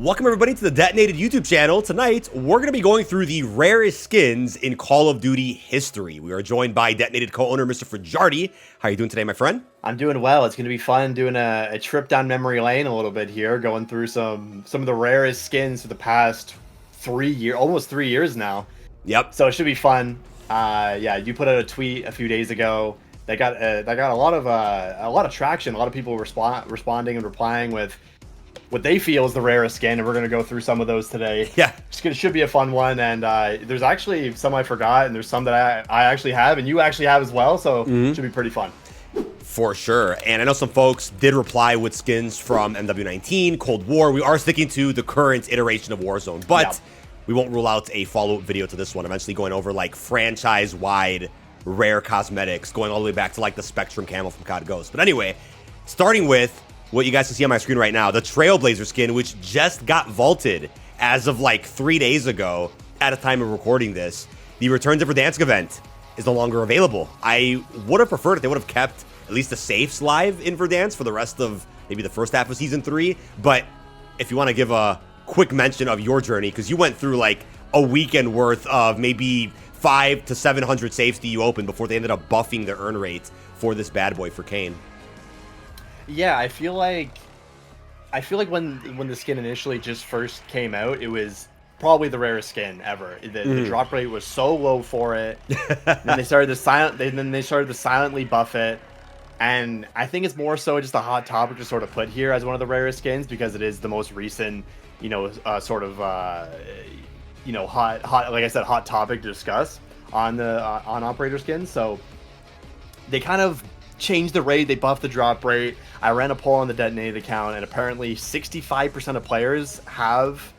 Welcome everybody to the Detonated YouTube channel. Tonight, we're going to be going through the rarest skins in Call of Duty history. We are joined by Detonated co-owner Mr. Frajardi. How are you doing today, my friend? I'm doing well. It's going to be fun doing a trip down memory lane a little bit here, going through some of the rarest skins for the past 3 years, almost 3 years now. Yep. So it should be fun. Yeah, you put out a tweet a few days ago. That got a lot of traction. A lot of people responding and replying with what they feel is the rarest skin, and we're going to go through some of those today. Yeah. It should be a fun one, and there's actually some I forgot, and there's some that I actually have, and you actually have as well, so it should be pretty fun. For sure. And I know some folks did reply with skins from MW19, Cold War. We are sticking to the current iteration of Warzone, but we won't rule out a follow-up video to this one, eventually going over like franchise-wide rare cosmetics, going all the way back to like the Spectrum camo from COD Ghost. But anyway, starting with what you guys can see on my screen right now, the Trailblazer skin, which just got vaulted as of like 3 days ago at a time of recording this. The Return to Verdansk event is no longer available. I would have preferred if they would have kept at least the safes live in Verdansk for the rest of maybe the first half of Season 3. But if you want to give a quick mention of your journey, because you went through like a weekend worth of maybe 500 to 700 safes that you opened before they ended up buffing the earn rate for this bad boy for Kane. Yeah, I feel like when the skin initially just first came out, it was probably the rarest skin ever. The drop rate was so low for it. Then they started to silently buff it, and I think it's more so just a hot topic to sort of put here as one of the rarest skins because it is the most recent, hot, like I said, hot topic to discuss on operator skins. So they kind of changed the rate, they buffed the drop rate. I ran a poll on the Detonated account, and apparently 65% of players have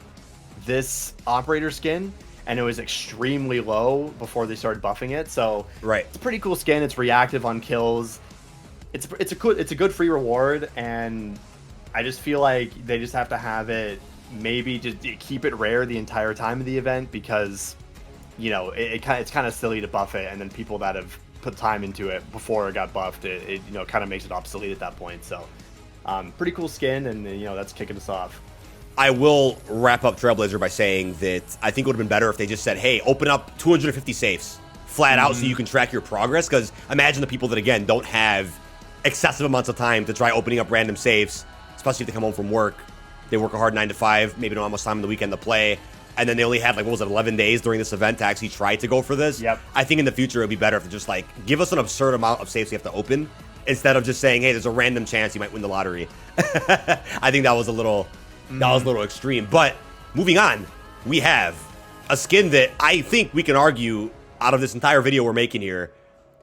this operator skin, and it was extremely low before they started buffing it. So it's a pretty cool skin. It's reactive on kills. It's a good free reward, and I just feel like they just have to have it, maybe just keep it rare the entire time of the event, because it's kind of silly to buff it, and then people that have put time into it before it got buffed, it kind of makes it obsolete at that point. So pretty cool skin, and that's kicking us off. I will wrap up Trailblazer by saying that I think it would have been better if they just said, hey, open up 250 safes flat out so you can track your progress, because imagine the people that, again, don't have excessive amounts of time to try opening up random safes, especially if they come home from work. They work a hard 9 to 5, maybe don't have much time on the weekend to play, and then they only had, like, what was it, 11 days during this event to actually try to go for this. Yep. I think in the future it would be better if they just, like, give us an absurd amount of safes you have to open instead of just saying, hey, there's a random chance you might win the lottery. I think that was a little extreme. But moving on, we have a skin that I think we can argue out of this entire video we're making here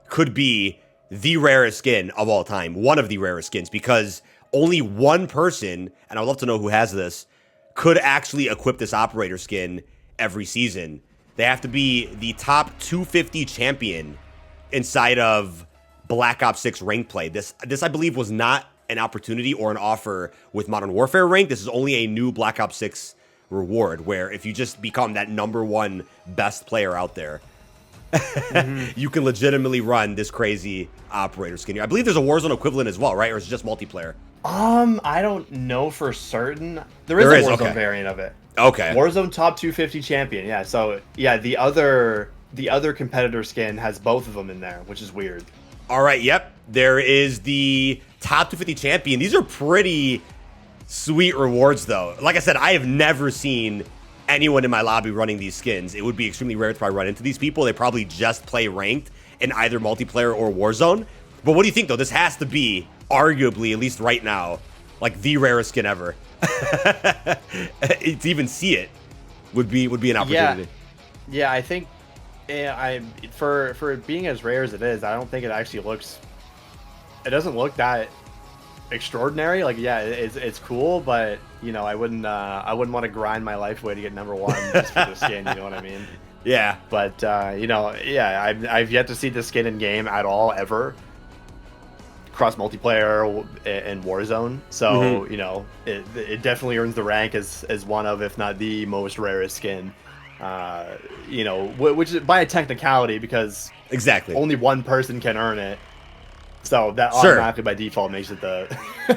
could be the rarest skin of all time. One of the rarest skins, because only one person, and I'd love to know who has this, could actually equip this operator skin every season. They have to be the top 250 champion inside of Black Ops 6 rank play. This I believe was not an opportunity or an offer with Modern Warfare rank. This is only a new Black Ops 6 reward, where if you just become that #1 best player out there, you can legitimately run this crazy operator skin. I believe there's a Warzone equivalent as well, right? Or is it just multiplayer? I don't know for certain. There is a Warzone variant of it. Okay. Warzone top 250 champion. Yeah. So yeah, the other competitor skin has both of them in there, which is weird. All right. Yep. There is the top 250 champion. These are pretty sweet rewards, though. Like I said, I have never seen anyone in my lobby running these skins. It would be extremely rare to probably run into these people. They probably just play ranked in either multiplayer or Warzone. But what do you think, though? This has to be, arguably, at least right now, like the rarest skin ever. To even see it would be an opportunity. Yeah, I think for being as rare as it is, I don't think it actually looks. It doesn't look that extraordinary. Like, yeah, it's cool, but I wouldn't want to grind my life away to get #1 just for the skin. You know what I mean? Yeah. But I've yet to see this skin in game at all ever. Cross multiplayer and Warzone, so it definitely earns the rank as one of, if not the most rarest skin. Which is by a technicality, because exactly only one person can earn it. So that automatically by default makes it the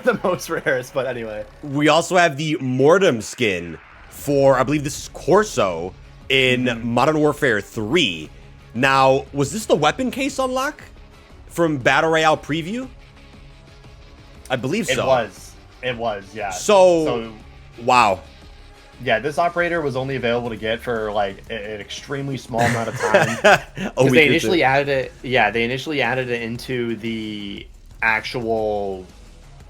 the most rarest. But anyway, we also have the Mortem skin for, I believe this is Corso in Modern Warfare 3. Now, was this the weapon case unlock from Battle Royale preview? I believe so. It was, yeah. So wow. Yeah, this operator was only available to get for like an extremely small amount of time. Because they initially added it. Yeah, they initially added it into the actual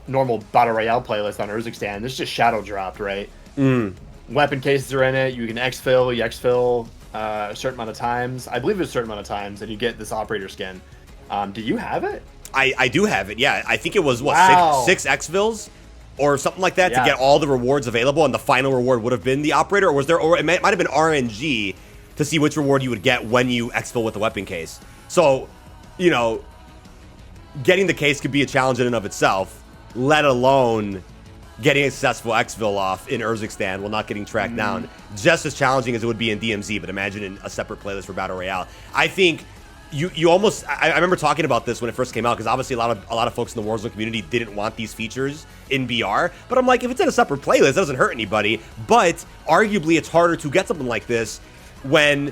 normal Battle Royale playlist on Urzikstan. This just shadow dropped, right? Weapon cases are in it. You can exfil, you exfil a certain amount of times. I believe it's a certain amount of times, and you get this operator skin. Do you have it? I do have it, yeah. I think it was, what, Wow. six exfils? Or something like that to get all the rewards available, and the final reward would have been the operator, or was there, or it might have been RNG to see which reward you would get when you exfil with the weapon case. So, you know, getting the case could be a challenge in and of itself, let alone getting a successful exfil off in Urzikstan while not getting tracked down. Just as challenging as it would be in DMZ, but imagine in a separate playlist for Battle Royale. I think you almost, I remember talking about this when it first came out, because obviously a lot of folks in the Warzone community didn't want these features in BR, but I'm like, if it's in a separate playlist, it doesn't hurt anybody. But arguably it's harder to get something like this when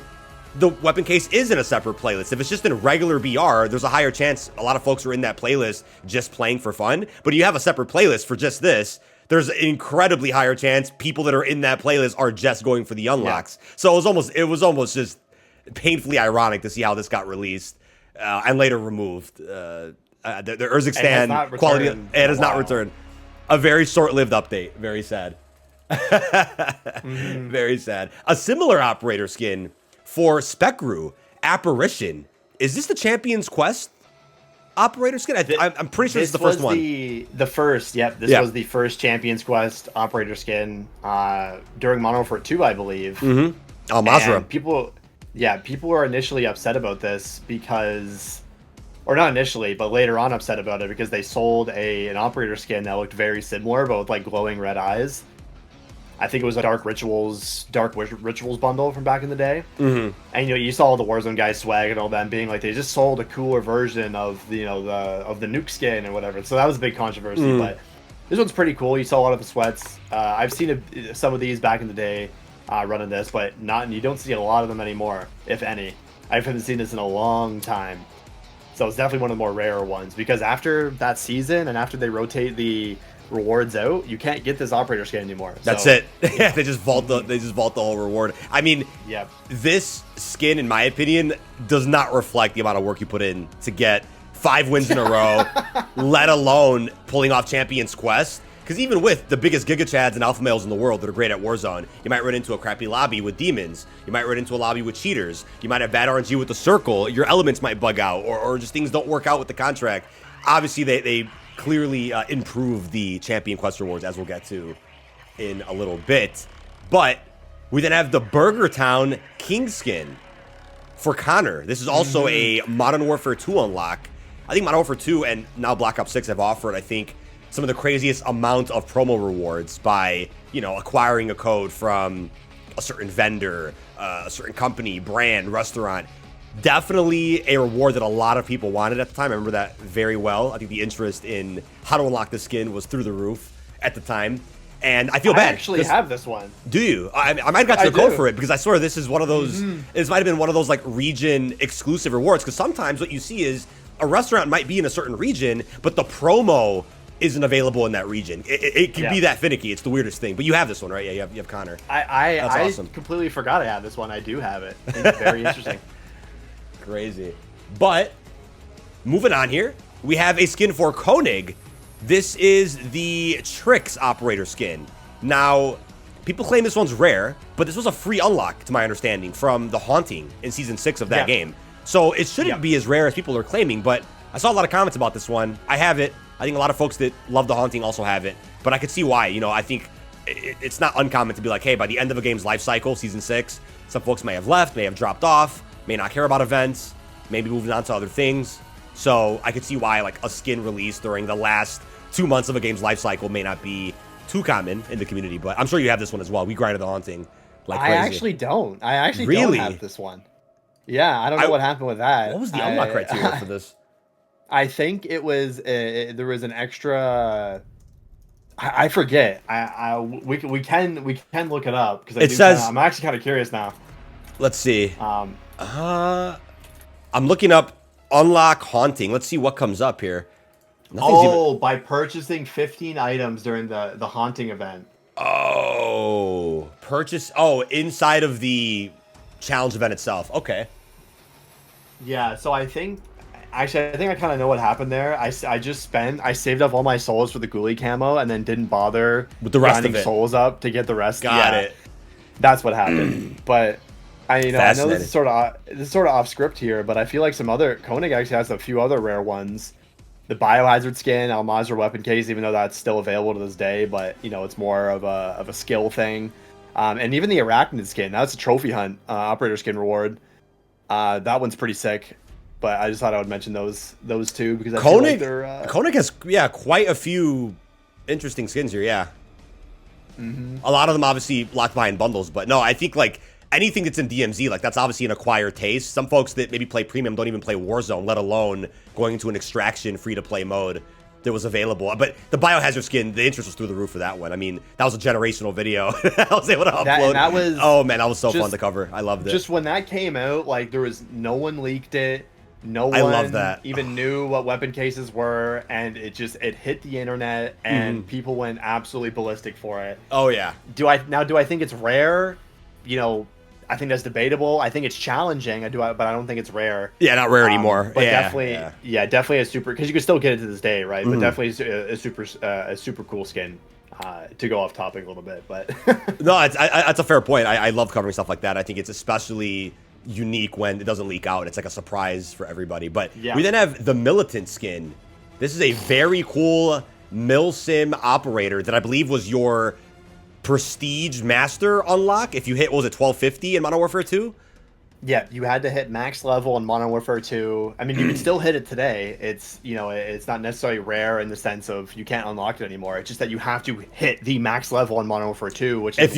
the weapon case is in a separate playlist. If it's just in regular BR, there's a higher chance a lot of folks are in that playlist just playing for fun. But if you have a separate playlist for just this, there's an incredibly higher chance people that are in that playlist are just going for the unlocks. So it was almost just painfully ironic to see how this got released and later removed. The Urzikstan quality, it has not returned. A very short-lived update. Very sad. Very sad. A similar operator skin for Specru, Apparition. Is this the Champion's Quest operator skin? I'm pretty sure this is the first one. The first, This was the first Champion's Quest operator skin during Modern Warfare 2, I believe. Oh, Mazrah. And people were initially upset about this because, or not initially, but later on upset about it because they sold an operator skin that looked very similar, but with like glowing red eyes. I think it was a Dark Rituals bundle from back in the day. And you saw all the Warzone guys swag and all them being like they just sold a cooler version of the nuke skin and whatever. So that was a big controversy. But this one's pretty cool. You saw a lot of the sweats. I've seen some of these back in the day. Running this, but you don't see a lot of them anymore, if any. I haven't seen this in a long time. So it's definitely one of the more rare ones, because after that season and after they rotate the rewards out, you can't get this operator skin anymore. That's it. Yeah, they just vault the whole reward. I mean, this skin, in my opinion, does not reflect the amount of work you put in to get 5 wins in a row, let alone pulling off Champion's Quest. Because even with the biggest Giga Chads and Alpha Males in the world that are great at Warzone, you might run into a crappy lobby with demons. You might run into a lobby with cheaters. You might have bad RNG with the circle. Your elements might bug out, or just things don't work out with the contract. Obviously, they clearly improve the Champion Quest rewards, as we'll get to in a little bit. But we then have the Burger Town King skin for Connor. This is also a Modern Warfare 2 unlock. I think Modern Warfare 2 and now Black Ops 6 have offered, I think, some of the craziest amount of promo rewards by, acquiring a code from a certain vendor, a certain company, brand, restaurant. Definitely a reward that a lot of people wanted at the time. I remember that very well. I think the interest in how to unlock the skin was through the roof at the time. And I feel bad. I actually have this one. Do you? I might have got you a code for it, because I swear this is one of those, this might have been one of those like region exclusive rewards, because sometimes what you see is a restaurant might be in a certain region, but the promo isn't available in that region. It can be that finicky. It's the weirdest thing. But you have this one, right? Yeah, you have Connor. That's awesome. Completely forgot I had this one. I do have it. It's very interesting. Crazy. But moving on here, we have a skin for Koenig. This is the Trix operator skin. Now, people claim this one's rare, but this was a free unlock, to my understanding, from The Haunting in Season 6 of that game. So it shouldn't be as rare as people are claiming, but I saw a lot of comments about this one. I have it. I think a lot of folks that love The Haunting also have it, but I could see why. I think it's not uncommon to be like, hey, by the end of a game's life cycle, Season 6, some folks may have left, may have dropped off, may not care about events, maybe moving on to other things. So I could see why like a skin release during the last 2 months of a game's life cycle may not be too common in the community, but I'm sure you have this one as well. We grinded The Haunting like crazy. I actually don't have this one. Yeah, I don't know what happened with that. What was the unlock criteria for this? I think it was there was an extra. I forget. We can look it up because I It do. Kinda, says, I'm actually kind of curious now. let's see. Um, I'm looking up unlock haunting. Let's see what comes up here. Nothing's even. oh, by purchasing 15 items during the haunting event. Oh, purchase. Oh, inside of the challenge event itself. Okay. Yeah, so I think actually I think I kind of know what happened there. I saved up all my souls for the ghillie camo and then didn't bother With the rest of grinding it. souls up to get the rest. Got Yeah, it. that's what happened. But I know this Fascinating. is sort of off script here, but I feel like some other Koenig actually has a few other rare ones. The biohazard skin, Mazrah weapon case, even though that's still available to this day, but it's more of a skill thing. And even the arachnid skin, that's a trophy hunt operator skin reward. That one's pretty sick. But I just thought I would mention those two because I feel like they're Koenig has quite a few interesting skins here. Yeah. A lot of them obviously locked behind bundles, but no, I think like anything that's in DMZ, like that's obviously an acquired taste. Some folks that maybe play premium don't even play Warzone, let alone going into an extraction free-to-play mode that was available. But the biohazard skin, the interest was through the roof for that one. I mean, that was a generational video. I was able to upload. that was oh man, that was so fun to cover. I loved it. Just when that came out, like there was no one leaked it. No I one love that. even knew what weapon cases were, and it hit the internet, and people went absolutely ballistic for it. Oh yeah. Do I think it's rare? I think that's debatable. I think it's challenging. But I don't think it's rare. Yeah, not rare anymore. But yeah, definitely a super, because you can still get it to this day, right? But definitely a super cool skin. To go off topic a little bit, but no, that's a fair point. I love covering stuff like that. I think it's especially unique when it doesn't leak out. It's like a surprise for everybody. But we then have the militant skin. This is a very cool milsim operator that I believe was your prestige master unlock. If you hit, what was it, 1250 in Modern Warfare 2? Yeah, you had to hit max level in Modern Warfare 2. I mean, you can still hit it today. It's it's not necessarily rare in the sense of you can't unlock it anymore. It's just that you have to hit the max level in Modern Warfare 2, which is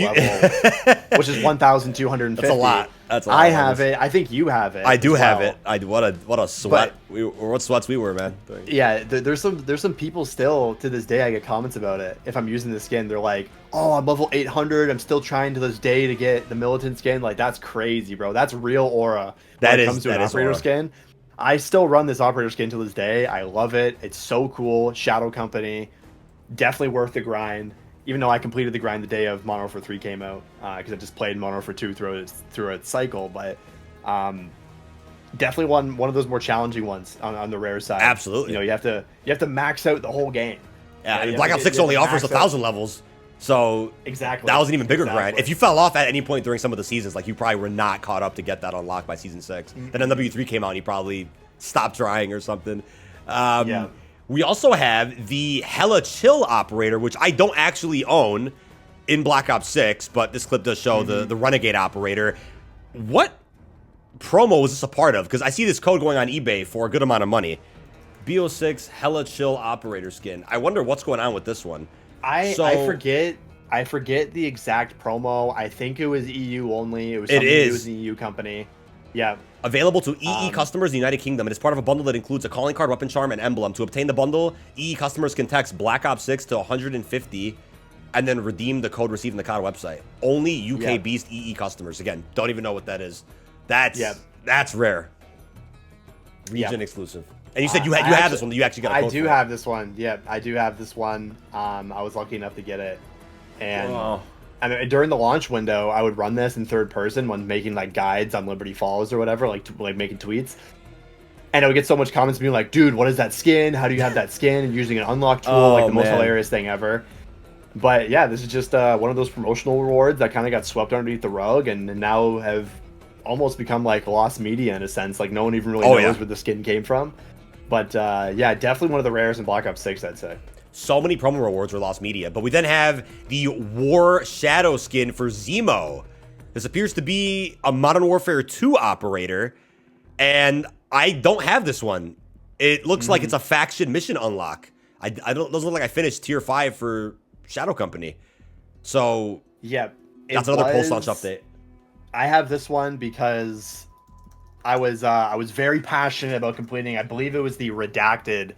which is 1,250. That's a lot. That's a lot. I have it. I think you have it. I do have it. What a sweat. What sweats we were, man. Yeah, there's some people still to this day I get comments about it. If I'm using the skin, they're like, "Oh, I'm level 800. I'm still trying to this day to get the militant skin." Like, that's crazy, bro. That's real aura. When it comes to an operator skin. I still run this operator skin to this day. I love it. It's so cool. Shadow Company, definitely worth the grind. Even though I completed the grind the day of Modern Warfare 3 came out, because I just played Modern Warfare 2 through its cycle, but definitely one of those more challenging ones on the rare side. Absolutely. You have to max out the whole game. Yeah, Black Ops 6 only offers 1,000 levels, so exactly that was an even bigger grind. If you fell off at any point during some of the seasons, like you probably were not caught up to get that unlocked by season 6. Then NW3 came out and you probably stopped trying or something. Yeah. We also have the Hella Chill operator, which I don't actually own in Black Ops 6, but this clip does show the Renegade operator. What promo was this a part of? Because I see this code going on eBay for a good amount of money. BO6 Hella Chill operator skin. I wonder what's going on with this one. I forget the exact promo. I think it was EU only. It was something to do with an EU company. Yeah. Available to EE customers in the United Kingdom. It is part of a bundle that includes a calling card, weapon charm, and emblem. To obtain the bundle, EE customers can text Black Ops 6 to 150 and then redeem the code received in the COD website. Only UK Beast EE customers. Again, don't even know what that is. That's rare. Region exclusive. And you said you have this one. You actually got a code I do have this one. Yeah, I do have this one. I was lucky enough to get it. And I mean, during the launch window, I would run this in third person when making like guides on Liberty Falls or whatever, like making tweets. And I would get so much comments being like, "Dude, what is that skin? How do you have that skin?" And using an unlock tool, like the most hilarious thing ever. But yeah, this is just one of those promotional rewards that kind of got swept underneath the rug and now have almost become like lost media in a sense. Like no one even really knows where the skin came from. But yeah, definitely one of the rares in Black Ops 6, I'd say. So many promo rewards were lost media. But we then have the War Shadow skin for Zemo. This appears to be a Modern Warfare 2 operator. And I don't have this one. It looks like it's a faction mission unlock. Doesn't look like I finished tier 5 for Shadow Company. So yeah, that's another post-launch update. I have this one because I was very passionate about completing. I believe it was the redacted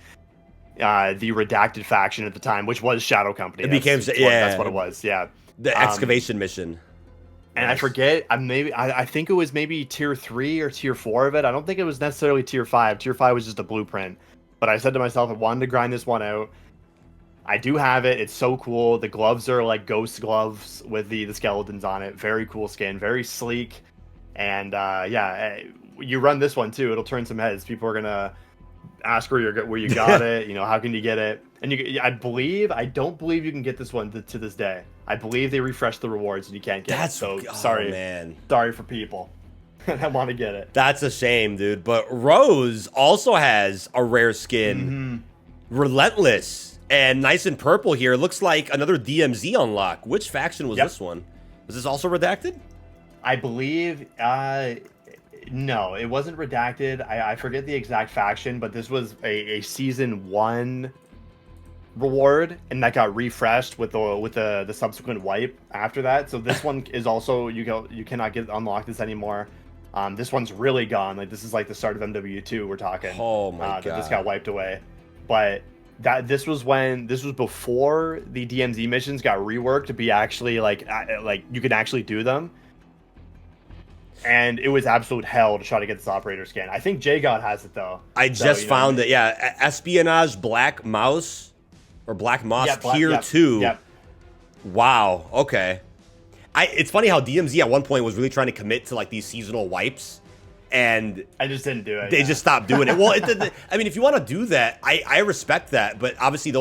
faction at the time, which was Shadow Company. It became That's what it was. Yeah, the excavation mission. And Nice. I forget. I think it was maybe tier 3 or tier 4 of it. I don't think it was necessarily tier 5. Tier 5 was just a blueprint. But I said to myself, I wanted to grind this one out. I do have it. It's so cool. The gloves are like ghost gloves with the skeletons on it. Very cool skin. Very sleek. And yeah, you run this one too. It'll turn some heads. People are gonna ask where you got it. You know, how can you get it? And I don't believe you can get this one to this day. I believe they refreshed the rewards and you can't get it. So sorry, man. Sorry for people that want to get it. That's a shame, dude. But Rose also has a rare skin, Relentless, and nice and purple here. Looks like another DMZ unlock. Which faction was this one? Was this also redacted? I believe. No, it wasn't redacted. I forget the exact faction, but this was a season 1 reward, and that got refreshed with the subsequent wipe after that. So this one is also you cannot unlock this anymore. This one's really gone. Like this is like the start of MW2. We're talking. Oh my god. That this got wiped away, but this was before the DMZ missions got reworked to be actually like you could actually do them. And it was absolute hell to try to get this operator skin. I think J-God has it though. I just found it. Yeah, Espionage Black Mouse or Black Moss tier 2. Yep. Wow. Okay. It's funny how DMZ at one point was really trying to commit to like these seasonal wipes, and I just didn't do it. They just stopped doing it. Well, I mean, if you want to do that, I respect that, but obviously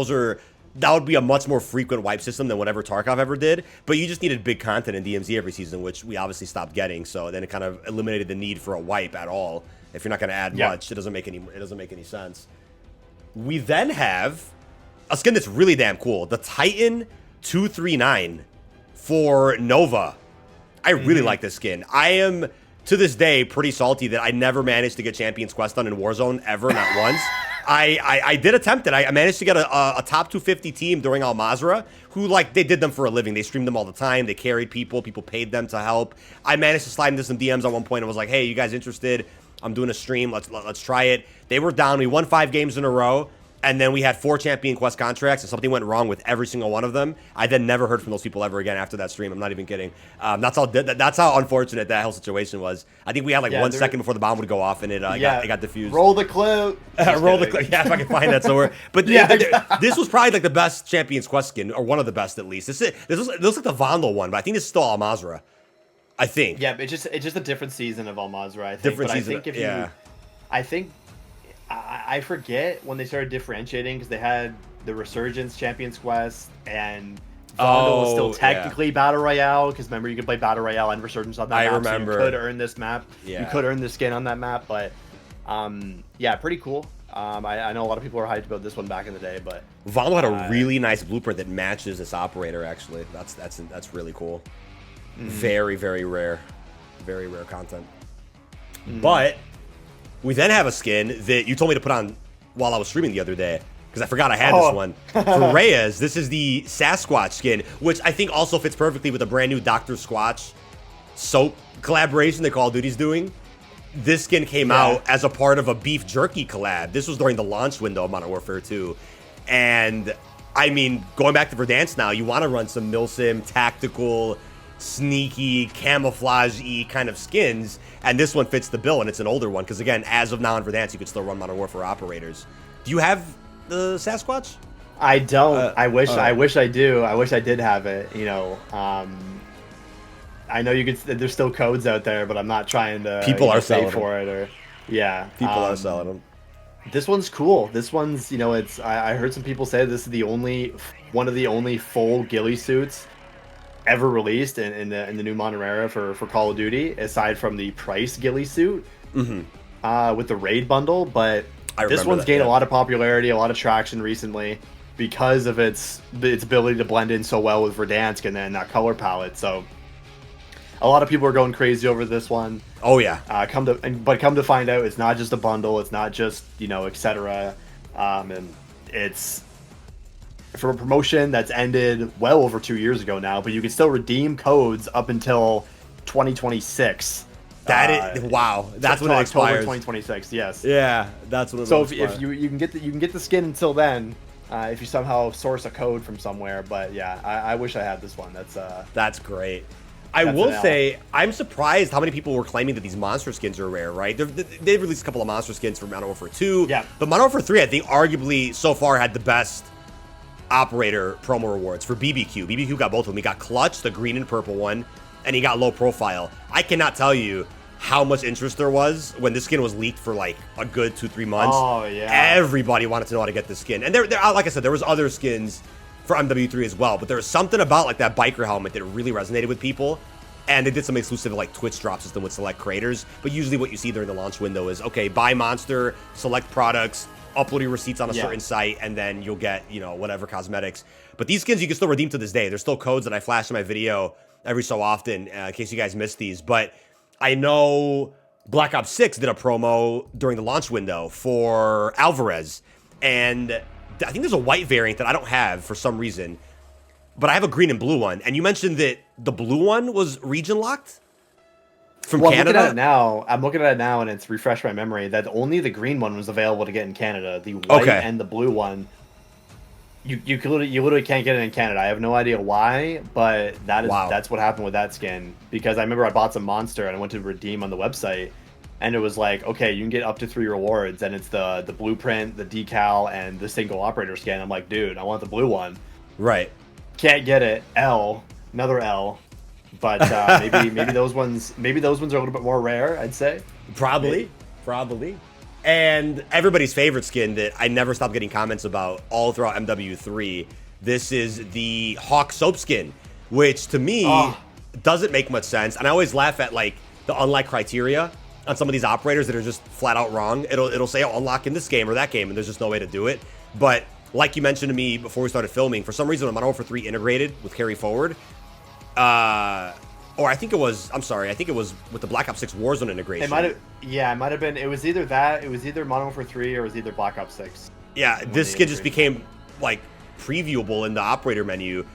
that would be a much more frequent wipe system than whatever Tarkov ever did. But you just needed big content in DMZ every season, which we obviously stopped getting. So then it kind of eliminated the need for a wipe at all. If you're not going to add much, it doesn't make any sense. We then have a skin that's really damn cool, the Titan 239 for Nova. I really like this skin. I am to this day pretty salty that I never managed to get Champions Quest done in Warzone ever, not once. I did attempt it. I managed to get a top 250 team during Al Mazrah, who like they did them for a living. They streamed them all the time. They carried people. People paid them to help. I managed to slide into some DMs at one point and was like, "Hey, you guys interested? I'm doing a stream. Let's try it." They were down. We won 5 games in a row. And then we had 4 Champion Quest contracts, and something went wrong with every single one of them. I then never heard from those people ever again after that stream. I'm not even kidding. That's how unfortunate that whole situation was. I think we had like 1 second before the bomb would go off, and it got diffused. Roll the clip. Roll the clip. Yeah, if I can find that somewhere. But this was probably like the best Champions Quest skin, or one of the best at least. This looks like the Vandal one, but I think this is still Al Mazrah. I think. Yeah, it's just a different season of Al Mazrah. I think. Different season. I think. I forget when they started differentiating because they had the Resurgence Champions Quest and Vandal was still technically Battle Royale because remember you could play Battle Royale and Resurgence on that map. I remember. So you could earn this map. Yeah. You could earn the skin on that map, but yeah, pretty cool. I know a lot of people are hyped about this one back in the day, but Vandal had a really nice blueprint that matches this operator. Actually, that's really cool. Very rare content, but. We then have a skin that you told me to put on while I was streaming the other day, because I forgot I had this one. For Reyes, this is the Sasquatch skin, which I think also fits perfectly with a brand new Dr. Squatch soap collaboration that Call of Duty's doing. This skin came out as a part of a beef jerky collab. This was during the launch window of Modern Warfare 2. And, I mean, going back to Verdansk now, you want to run some milsim, tactical, sneaky, camouflage-y kind of skins, and this one fits the bill, and it's an older one, because again, as of now in Verdansk, you could still run Modern Warfare operators. Do you have the Sasquatch? I don't. I wish I do. I wish I did have it, you know. I know you could. There's still codes out there, but I'm not trying to people are selling for it, or people are selling them. This one's cool. This one's, you know, it's I heard some people say this is one of the only full ghillie suits ever released in the new modern era for Call of Duty, aside from the Price ghillie suit with the raid bundle. But this one's gained a lot of popularity, a lot of traction recently because of its ability to blend in so well with Verdansk and then that color palette. So a lot of people are going crazy over this one. Oh yeah. Come to find out, it's not just a bundle. It's not just, you know, etc. And it's from a promotion that's ended well over 2 years ago now, but you can still redeem codes up until 2026 That is wow. That's when it October expires. 2026. Yes. Yeah, that's when it So expires. if you can get the skin until then, if you somehow source a code from somewhere. But yeah, I wish I had this one. That's great. I That's will an L. say, I'm surprised how many people were claiming that these monster skins are rare, right? They've released a couple of monster skins for Modern Warfare 2. Yeah. But Modern Warfare 3, I think, arguably, so far, had the best operator promo rewards for BBQ. BBQ got both of them. He got Clutch, the green and purple one, and he got Low Profile. I cannot tell you how much interest there was when this skin was leaked for, like, a good 2-3 months. Oh, yeah. Everybody wanted to know how to get this skin. And there, like I said, there was other skins for MW3 as well, but there was something about like that biker helmet that really resonated with people, and they did some exclusive like Twitch drop system with select creators. But usually what you see during the launch window is, okay, buy monster, select products, upload your receipts on a certain site, and then you'll get, you know, whatever cosmetics. But these skins you can still redeem to this day. There's still codes that I flash in my video every so often in case you guys missed these. But I know Black Ops 6 did a promo during the launch window for Alvarez, and I think there's a white variant that I don't have for some reason, but I have a green and blue one. And you mentioned that the blue one was region locked from Canada? I'm looking at it now, and it's refreshed my memory that only the green one was available to get in Canada. The white and the blue one, you literally can't get it in Canada. I have no idea why, but that's what happened with that skin. Because I remember I bought some monster and I went to redeem on the website, and it was like, okay, you can get up to 3 rewards, and it's the blueprint, the decal, and the single operator skin. I'm like, dude, I want the blue one. Right. Can't get it. Another L. But maybe those ones are a little bit more rare, I'd say. Probably. And everybody's favorite skin that I never stop getting comments about all throughout MW3. This is the Hawk soap skin, which to me doesn't make much sense. And I always laugh at like the unlock criteria on some of these operators that are just flat out wrong. It'll say, oh, unlock in this game or that game, and there's just no way to do it. But like you mentioned to me before we started filming, for some reason when Modern Warfare 3 integrated with Carry Forward, or I think it was with the Black Ops 6 Warzone integration. It might have been. It was either Modern Warfare 3 or it was either Black Ops 6. Yeah, this skin just became like previewable in the operator menu.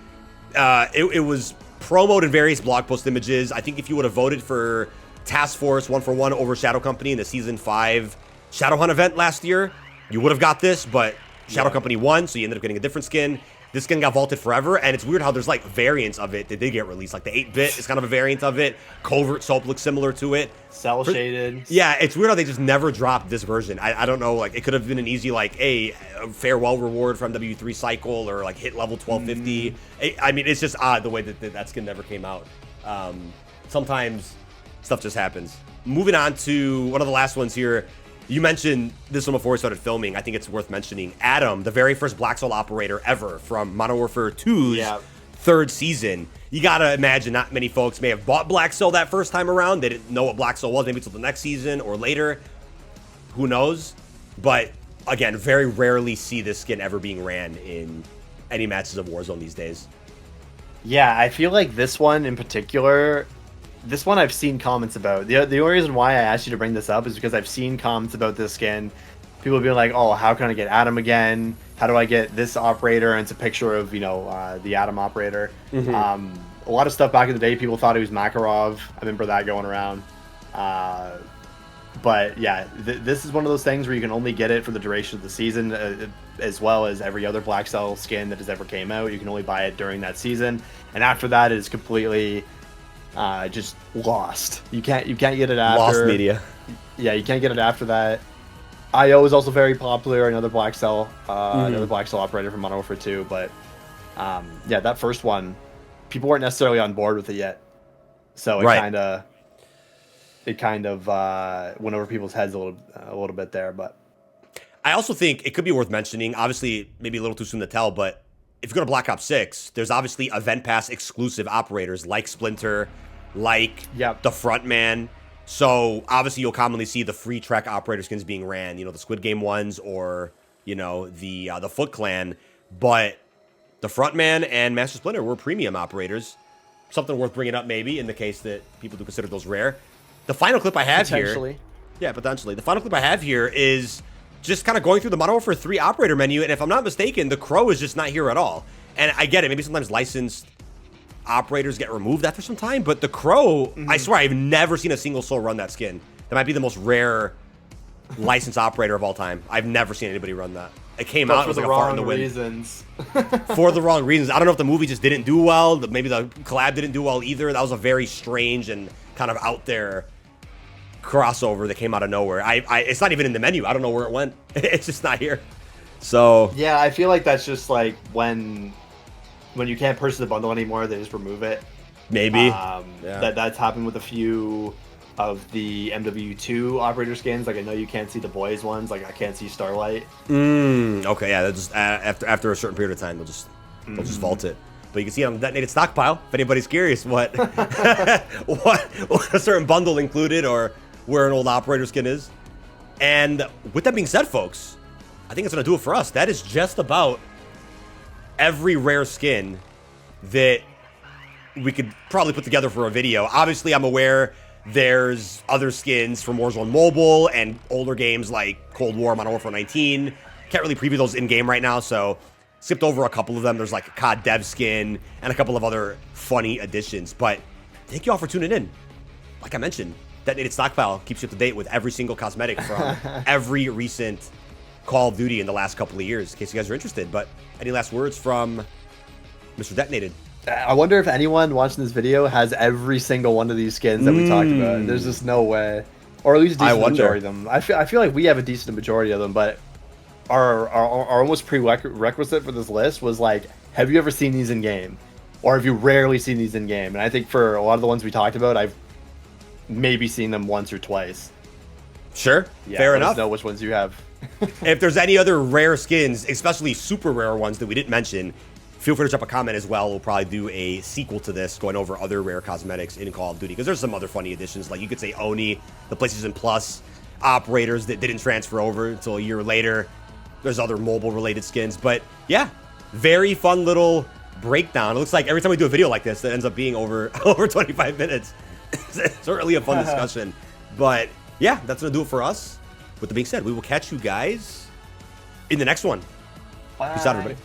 It was promoted in various blog post images. I think if you would have voted for Task Force 1-for-1 over Shadow Company in the Season 5 Shadowhunt event last year, you would have got this, but Shadow Company won, so you ended up getting a different skin. This skin got vaulted forever, and it's weird how there's like variants of it that did get released. Like the 8-bit is kind of a variant of it. Covert Soap looks similar to it. Cell shaded. Yeah, it's weird how they just never dropped this version. I don't know, like it could have been an easy like a farewell reward from W3 cycle or like hit level 1250. I mean, it's just odd the way that skin never came out. Sometimes stuff just happens. Moving on to one of the last ones here. You mentioned this one before we started filming. I think it's worth mentioning. Adam, the very first Blackcell operator ever from Modern Warfare 2's third season. You gotta imagine not many folks may have bought Blackcell that first time around. They didn't know what Blackcell was, maybe until the next season or later. Who knows? But again, very rarely see this skin ever being ran in any matches of Warzone these days. Yeah, I feel like this one in particular, this one I've seen comments about. The only reason why I asked you to bring this up is because I've seen comments about this skin. People being like, oh, how can I get Adam again? How do I get this operator? And it's a picture of, the Adam operator. A lot of stuff back in the day, people thought it was Makarov. I remember that going around. But yeah, this is one of those things where you can only get it for the duration of the season, as well as every other Blackcell skin that has ever came out. You can only buy it during that season. And after that, it is completely just lost. You can't get it after. Lost media. Yeah, you can't get it after that. IO is also very popular, another Blackcell operator from Modern Warfare 2, but yeah, that first one, people weren't necessarily on board with it yet. So it kind of went over people's heads a little bit there, but I also think it could be worth mentioning, obviously maybe a little too soon to tell, but if you go to Black Ops 6, there's obviously Event Pass exclusive operators like Splinter, like the Frontman. So obviously you'll commonly see the free track operator skins being ran, the Squid Game ones or, the Foot Clan. But the Frontman and Master Splinter were premium operators. Something worth bringing up maybe in the case that people do consider those rare. The final clip I have here. Yeah, potentially. The final clip I have here is just kind of going through the Modern Warfare 3 operator menu. And if I'm not mistaken, the Crow is just not here at all. And I get it. Maybe sometimes licensed operators get removed after some time, but the Crow, I swear I've never seen a single soul run that skin. That might be the most rare licensed operator of all time. I've never seen anybody run that. It came out, it was like a fart in the wind. Reasons. For the wrong reasons. I don't know if the movie just didn't do well, maybe the collab didn't do well either. That was a very strange and kind of out there crossover that came out of nowhere. It's not even in the menu. I don't know where it went. It's just not here. So yeah, I feel like that's just like when you can't purchase the bundle anymore, they just remove it. Maybe. Yeah. That's happened with a few of the MW2 operator skins. Like I know you can't see the boys ones. Like I can't see Starlight. Okay, yeah. They'll just after a certain period of time, they'll just vault it. But you can see it on the detonated stockpile. If anybody's curious, what what a certain bundle included or where an old operator skin is. And with that being said, folks, I think it's gonna do it for us. That is just about every rare skin that we could probably put together for a video. Obviously, I'm aware there's other skins from Warzone Mobile and older games like Cold War, Modern Warfare 19. Can't really preview those in-game right now, so skipped over a couple of them. There's like a COD dev skin and a couple of other funny additions. But thank you all for tuning in. Like I mentioned, Detonated Stockpile keeps you up to date with every single cosmetic from every recent Call of Duty in the last couple of years, in case you guys are interested. But any last words from Mr. Detonated? I wonder if anyone watching this video has every single one of these skins that we talked about. There's just no way. Or at least a decent majority of them. I feel like we have a decent majority of them, but our almost prerequisite for this list was like, have you ever seen these in game? Or have you rarely seen these in game? And I think for a lot of the ones we talked about, I've maybe seen them once or twice. Sure, yeah, fair let enough. us know which ones you have. If there's any other rare skins, especially super rare ones that we didn't mention, feel free to drop a comment as well. We'll probably do a sequel to this, going over other rare cosmetics in Call of Duty, because there's some other funny additions. Like you could say Oni, the PlayStation Plus operators that didn't transfer over until a year later. There's other mobile-related skins. But yeah, very fun little breakdown. It looks like every time we do a video like this, it ends up being over 25 minutes. It's certainly a fun discussion. But yeah, that's going to do it for us. With that being said, we will catch you guys in the next one. Bye. Peace out, everybody.